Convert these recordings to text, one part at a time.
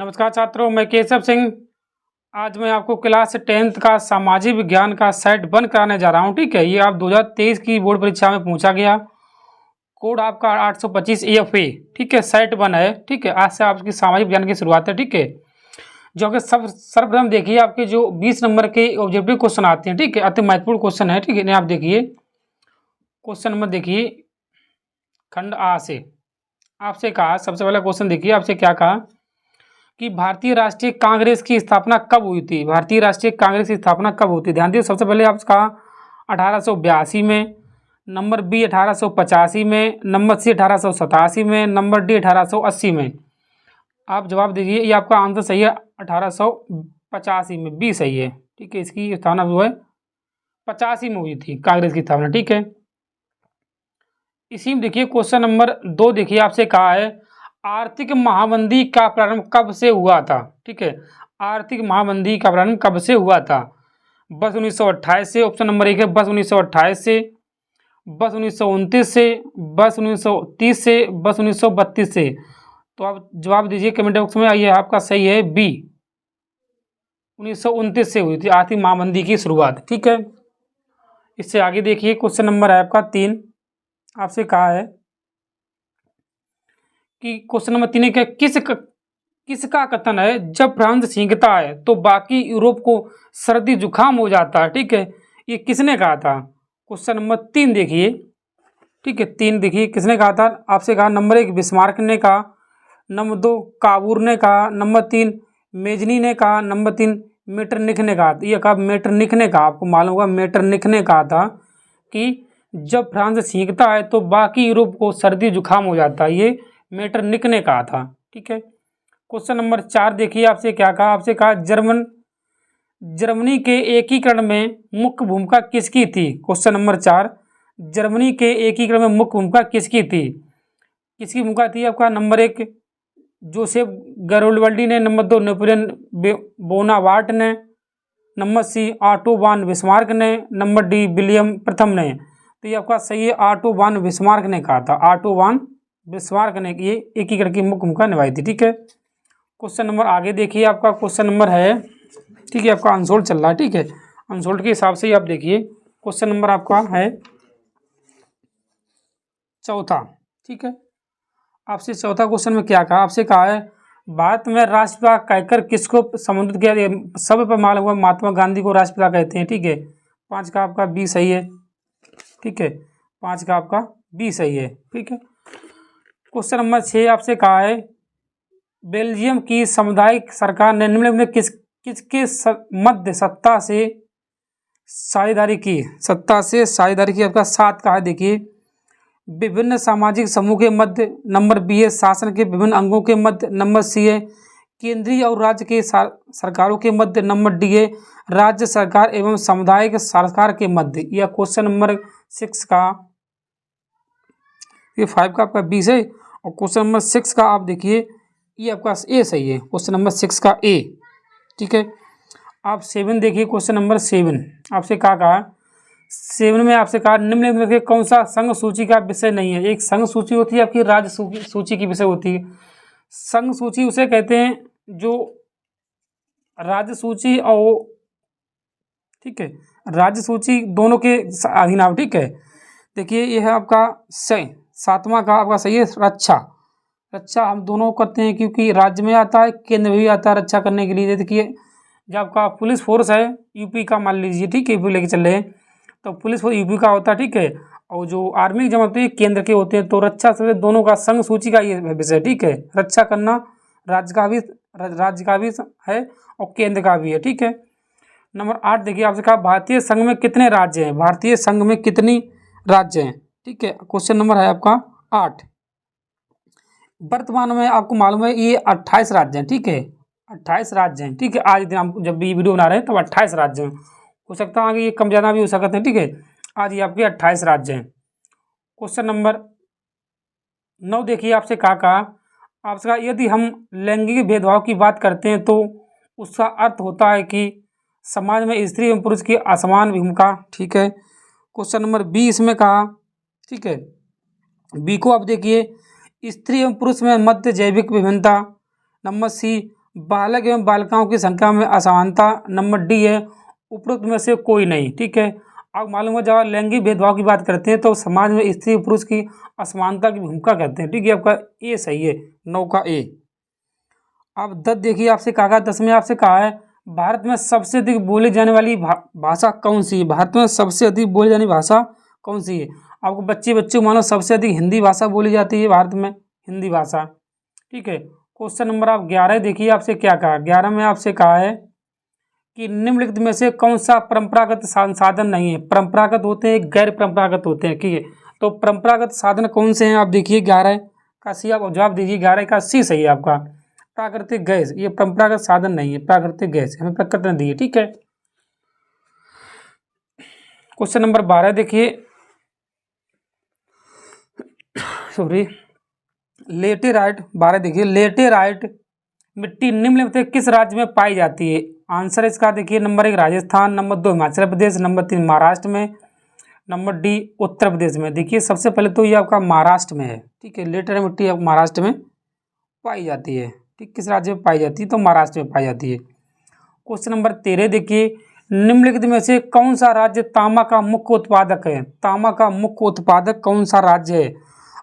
नमस्कार छात्रों, मैं केशव सिंह। आज मैं आपको क्लास 10th का सामाजिक विज्ञान का सेट 1 कराने जा रहा हूं। ठीक है, ये आप 2023 की बोर्ड परीक्षा में पूछा गया। कोड आपका 825 EFA। ठीक है, सेट 1 है। ठीक है, आज से आपकी सामाजिक विज्ञान की शुरुआत है। ठीक है, जो कि सर्वप्रथम देखिए आपके जो 20 नंबर के ऑब्जेक्टिव क्वेश्चन आते हैं। ठीक है, अति महत्वपूर्ण क्वेश्चन है। ठीक है, इन्हें आप देखिए। क्वेश्चन नंबर देखिए, खंड आ से आपसे कहा, सबसे पहला क्वेश्चन देखिए, आपसे क्या कहा कि भारतीय राष्ट्रीय कांग्रेस की स्थापना कब हुई थी। भारतीय राष्ट्रीय कांग्रेस की स्थापना कब हुई थी, ध्यान दिए। सबसे पहले आपसे कहा 1882 में, नंबर बी 1885 में, नंबर सी 1887 में, नंबर डी 1880 में। आप जवाब दीजिए। ये आपका आंसर सही है, 1885 में, बी सही है। ठीक है, इसकी स्थापना जो है 85 में हुई थी कांग्रेस की स्थापना। ठीक है, इसी में देखिए क्वेश्चन नंबर 2 देखिए, आपसे कहा है आर्थिक महामंदी का प्रारंभ कब से हुआ था। ठीक है, आर्थिक महामंदी का प्रारंभ कब से हुआ था। बस 1928 से, ऑप्शन नंबर 1 है बस 1928 से, बस 1929 से, बस 1930 से, बस 1932 से। तो आप जवाब दीजिए कमेंट बॉक्स में। आइए, आपका सही है बी, 1929 से हुई थी आर्थिक महामंदी की शुरुआत। ठीक है, इससे आगे देखिए क्वेश्चन नंबर है आपका 3। आपसे कहा है कि क्वेश्चन नंबर 3 क्या, किसका कथन है जब फ्रांस सींचता है तो बाकी यूरोप को सर्दी जुकाम हो जाता है। ठीक है, ये किसने कहा था। क्वेश्चन नंबर 3 देखिए। ठीक है, 3 देखिए किसने कहा था। आपसे कहा नंबर 1 बिस्मार्क ने कहा, नंबर 2 काबूर ने कहा, नंबर 3 मेजनी ने कहा, नंबर 3 मेटरनिख ने कहा। ये कहा मेटरनिख ने कहा। आपको मालूम होगा मेटरनिख ने कहा था कि जब फ्रांस सींचता है तो बाकी यूरोप को सर्दी जुकाम हो जाता है। ये मेटरनिख ने कहा था। ठीक है, क्वेश्चन नंबर 4 देखिए, आपसे क्या कहा। आपसे कहा जर्मनी के एकीकरण में मुख्य भूमिका किसकी थी। क्वेश्चन नंबर 4, जर्मनी के एकीकरण में मुख्य भूमिका किसकी थी। किसकी भूमिका थी आपका। नंबर 1 जोसेफ गैरिबाल्डी ने, नंबर 2 नेपोलियन बोनापार्ट ने, नंबर सी ऑटो वान बिस्मार्क ने, नंबर डी विलियम प्रथम ने। तो ये आपका सही है, ऑटो वान बिस्मार्क ने कहा था। ऑटो वान बिस्मार्क ने ये एकीकरण की मुख्य भूमिका निभाई थी। ठीक है, क्वेश्चन नंबर आगे देखिए। आपका क्वेश्चन नंबर है, ठीक है, आपका अनसोल्ड चल रहा है। ठीक है, अनसोल्ड के हिसाब से ही आप देखिए। क्वेश्चन नंबर आपका है 4। ठीक है, आपसे 4 क्वेश्चन में क्या कहा। आपसे कहा है भारत में राष्ट्रपिता कहकर किसको संबोधित किया। सब पर मालूम हुआ महात्मा गांधी को राष्ट्रपिता कहते हैं। ठीक है, 5 का आपका बी सही है। ठीक है, 5 का आपका बी सही है। ठीक है, क्वेश्चन नंबर 6 आपसे कहा है बेल्जियम की सामुदायिक सरकार ने निम्नलिखित में किसके मध्य सत्ता से साझेदारी की। आपका 7 का है। देखिए, विभिन्न सामाजिक समूह के मध्य, नंबर बी है शासन के विभिन्न अंगों के मध्य, नंबर सी है केंद्रीय और राज्य के सरकारों के मध्य, नंबर डी है राज्य सरकार एवं सामुदायिक सरकार के मध्य। यह क्वेश्चन नंबर 6 का, ये 5 का आपका बी है। और क्वेश्चन नंबर 6 का आप देखिए, ये आपका ए सही है। क्वेश्चन नंबर 6 का ए। ठीक है, आप 7 देखिए। क्वेश्चन नंबर 7 आपसे क्या कहा। 7 में आपसे कहा निम्नलिखित में कौन सा संघ सूची का विषय नहीं है। एक संघ सूची होती है आपकी, राज्य सूची की विषय होती है। संघ सूची उसे कहते हैं जो राज्य सूची और, ठीक है, राज्य सूची दोनों के अधीन आप। ठीक है, देखिए ये है आपका 7वां का आपका सही है रक्षा हम दोनों करते हैं क्योंकि राज्य में आता है, केंद्र में भी आता है रक्षा करने के लिए। देखिए जब आपका पुलिस फोर्स है यूपी का, मान लीजिए, ठीक है, यूपी लेके चल रहे हैं तो पुलिस फोर्स यूपी का होता है। ठीक है, और जो आर्मी जमा होती है केंद्र के होते हैं। तो रक्षा से दोनों का संघ सूची का ये विषय। ठीक है, रक्षा करना राज्य का भी है और केंद्र का भी है। ठीक है, नंबर 8 देखिए, आपसे कहा भारतीय संघ में कितने राज्य हैं। भारतीय संघ में कितनी राज्य हैं। ठीक है, क्वेश्चन नंबर है आपका 8। वर्तमान में आपको मालूम है ये 28 राज्य हैं। ठीक है, 28 राज्य हैं। ठीक है, आज दिन हम जब भी वीडियो बना रहे हैं तब 28 राज्य हैं। हो सकता है आगे ये कम ज़्यादा भी हो सकते हैं। ठीक है, आज ये आपके 28 राज्य हैं। क्वेश्चन नंबर 9 देखिए, आपसे कहा आपसे कहा यदि हम लैंगिक भेदभाव की बात करते हैं तो उसका अर्थ होता है कि समाज में स्त्री एवं पुरुष की असमान भूमिका। ठीक है, क्वेश्चन नंबर 20 में कहा, ठीक है, बी को आप देखिए स्त्री एवं पुरुष में मध्य जैविक विभिन्नता, नंबर सी बालक एवं बालिकाओं की संख्या में असमानता। नंबर डी है उपरोक्त में से कोई नहीं। ठीक है, अब मालूम हो, जब लैंगिक भेदभाव की बात करते हैं तो समाज में स्त्री पुरुष की असमानता की भूमिका कहते हैं। ठीक है, आपका ए सही है, 9 का ए। अब 10 देखिए, आपसे कहा 10 में आपसे कहा है भारत में सबसे अधिक बोली जाने वाली भाषा कौन सी है। भारत में सबसे अधिक बोली जाने भाषा कौन सी है। आपको बच्चों मानो सबसे अधिक हिंदी भाषा बोली जाती है भारत में, हिंदी भाषा। ठीक है, क्वेश्चन नंबर आप 11 देखिए, आपसे क्या कहा। 11 में आपसे कहा है कि निम्नलिखित में से कौन सा परंपरागत संसाधन नहीं है। परंपरागत होते हैं, गैर परंपरागत होते हैं। ठीक है, तो परंपरागत साधन कौन से हैं आप देखिए। 11 का सी आप जवाब दीजिए। 11 का सी सही है आपका, प्राकृतिक गैस। ये परंपरागत साधन नहीं है, प्राकृतिक गैस हमें प्रकृति ने दी है। ठीक है, क्वेश्चन नंबर 12 देखिए, सॉरी, लेटेराइट 12 देखिए, लेटेराइट मिट्टी निम्नलिखित में किस राज्य में पाई जाती है। आंसर इसका देखिए, number 1 Rajasthan, number 2 Himachal Pradesh, number 3 Maharashtra में, नंबर डी उत्तर प्रदेश में। देखिए सबसे पहले तो ये आपका महाराष्ट्र में है। ठीक है, लेटेराइट मिट्टी महाराष्ट्र में पाई जाती है। ठीक, किस राज्य में पाई जाती है तो महाराष्ट्र में पाई जाती है। क्वेश्चन नंबर 13 देखिए, निम्नलिखित में से कौन सा राज्य तांबा का मुख्य उत्पादक है। तांबा का मुख्य उत्पादक कौन सा राज्य है।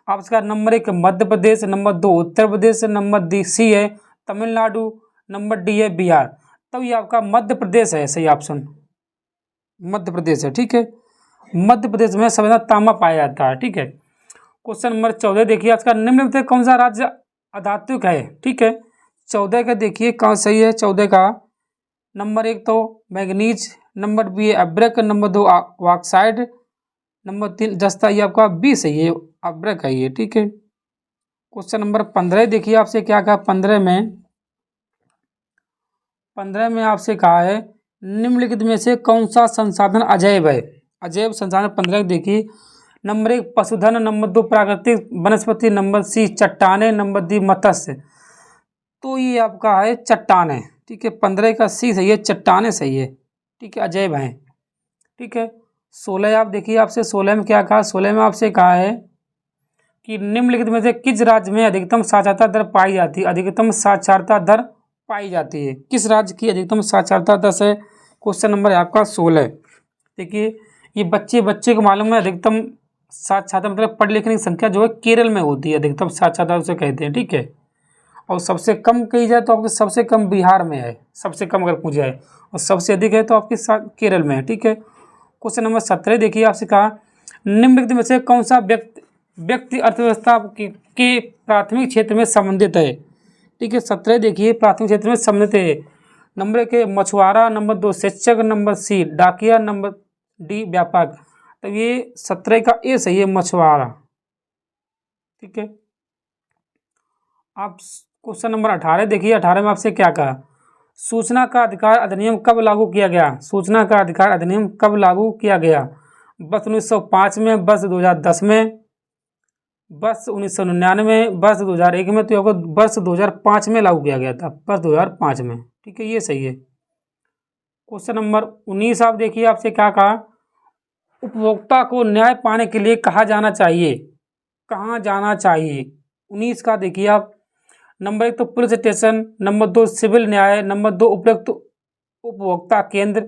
आप इसका number 1 Madhya Pradesh, number 2 Uttar Pradesh, number D C है तमिलनाडु, नंबर डी है बिहार। तो ये आपका मध्य प्रदेश है, सही ऑप्शन मध्य प्रदेश है। ठीक है, मध्य प्रदेश में सबसे ज्यादा तांबा पाया जाता है। ठीक है, क्वेश्चन नंबर 14 देखिए, आज का निम्नलिखित में कौन सा राज्य अधात्विक है। ठीक है, 14 का देखिए कौन सही है। 14 का नंबर 1 तो मैग्नीज, नंबर बी है अब्रक, नंबर 2 ऑक्साइड, नंबर 3 जस्ता। ये आपका बी सही है, अब्रक है ये। ठीक है, क्वेश्चन नंबर 15 देखिए, आपसे क्या कहा। 15 में आपसे कहा है निम्नलिखित में से कौन सा संसाधन अजैव है। अजैव संसाधन 15 देखिए, नंबर 1 पशुधन, नंबर 2 प्राकृतिक वनस्पति, नंबर सी चट्टाने, नंबर डी मत्स्य। तो ये आपका है चट्टाने। ठीक है, 15 का सी सही है, चट्टाने सही है। ठीक है, अजैव हैं। ठीक है, 16 आप देखिए, आपसे 16 में क्या कहा। 16 में आपसे कहा है कि निम्नलिखित में से किस राज्य में अधिकतम साक्षरता दर पाई जाती है। अधिकतम साक्षरता दर पाई जाती है, किस राज्य की अधिकतम साक्षरता दर है। क्वेश्चन नंबर है आपका 16। देखिए ये बच्चे को मालूम है अधिकतम साक्षरता मतलब पढ़ लिखने की संख्या जो है केरल में होती है, अधिकतम साक्षरता उसे कहते हैं। ठीक है, और सबसे कम कही जाए तो आपके सबसे कम बिहार में है, सबसे कम अगर पूछा जाए, और सबसे अधिक है तो आपके केरल में है। ठीक है, क्वेश्चन नंबर 17 देखिए, आपसे कहा निम्नलिखित में से कौन सा व्यक्ति अर्थव्यवस्था के प्राथमिक क्षेत्र में संबंधित है। ठीक है, 17 देखिए, प्राथमिक क्षेत्र में संबंधित है। नंबर 1 मछुआरा, नंबर 2 शिक्षक, नंबर सी डाकिया, नंबर डी व्यापक। तो ये 17 का ए सही है, मछुआरा। ठीक है, आप क्वेश्चन नंबर 18 देखिए। 18 में आपसे क्या कहा। सूचना का अधिकार अधिनियम कब लागू किया गया। सूचना का अधिकार अधिनियम कब लागू किया गया। वर्ष 1905 में, वर्ष 2010 में, वर्ष 1999, वर्ष 2001 में। तो आपको वर्ष 2005 में लागू किया गया था, वर्ष 2005 में। ठीक है, ये सही है। क्वेश्चन नंबर 19 आप देखिए, आपसे क्या कहा। उपभोक्ता को न्याय पाने के लिए कहाँ जाना चाहिए, कहाँ जाना चाहिए। 19 का देखिए आप, नंबर 1 तो पुलिस स्टेशन, नंबर 2 सिविल न्याय, नंबर 2 उपयुक्त उपभोक्ता केंद्र,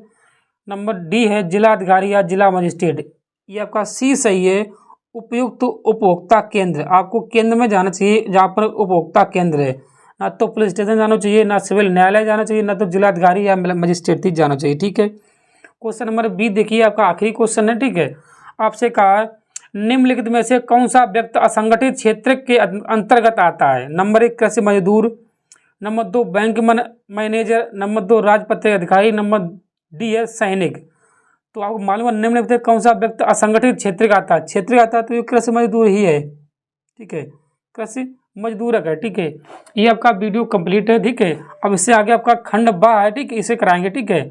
नंबर डी है जिला अधिकारी या जिला मजिस्ट्रेट। ये आपका सी सही है, उपयुक्त उपभोक्ता केंद्र। आपको केंद्र में जाना चाहिए जहाँ पर उपभोक्ता केंद्र है, ना तो पुलिस स्टेशन जाना चाहिए, ना सिविल न्यायालय जाना चाहिए, ना तो जिला अधिकारी या मजिस्ट्रेट ही जाना चाहिए। ठीक है, क्वेश्चन नंबर 20 देखिए, आपका आखिरी क्वेश्चन है। ठीक है, आपसे कहा निम्नलिखित में से कौन सा व्यक्ति असंगठित क्षेत्र के अंतर्गत आता है। नंबर 1 कृषि मजदूर, नंबर 2 बैंक मैनेजर, नंबर 2 राजपत्रित अधिकारी, नंबर डी है सैनिक। तो आपको मालूम है निम्नलिखित में कौन सा व्यक्ति असंगठित क्षेत्र का आता है। क्षेत्र का आता है तो ये कृषि मजदूर ही है। ठीक है, कृषि मजदूर है। ठीक है, ये आपका वीडियो कंप्लीट है। ठीक है, अब इससे आगे आपका खंड 12 है। ठीक है, इसे कराएंगे। ठीक है।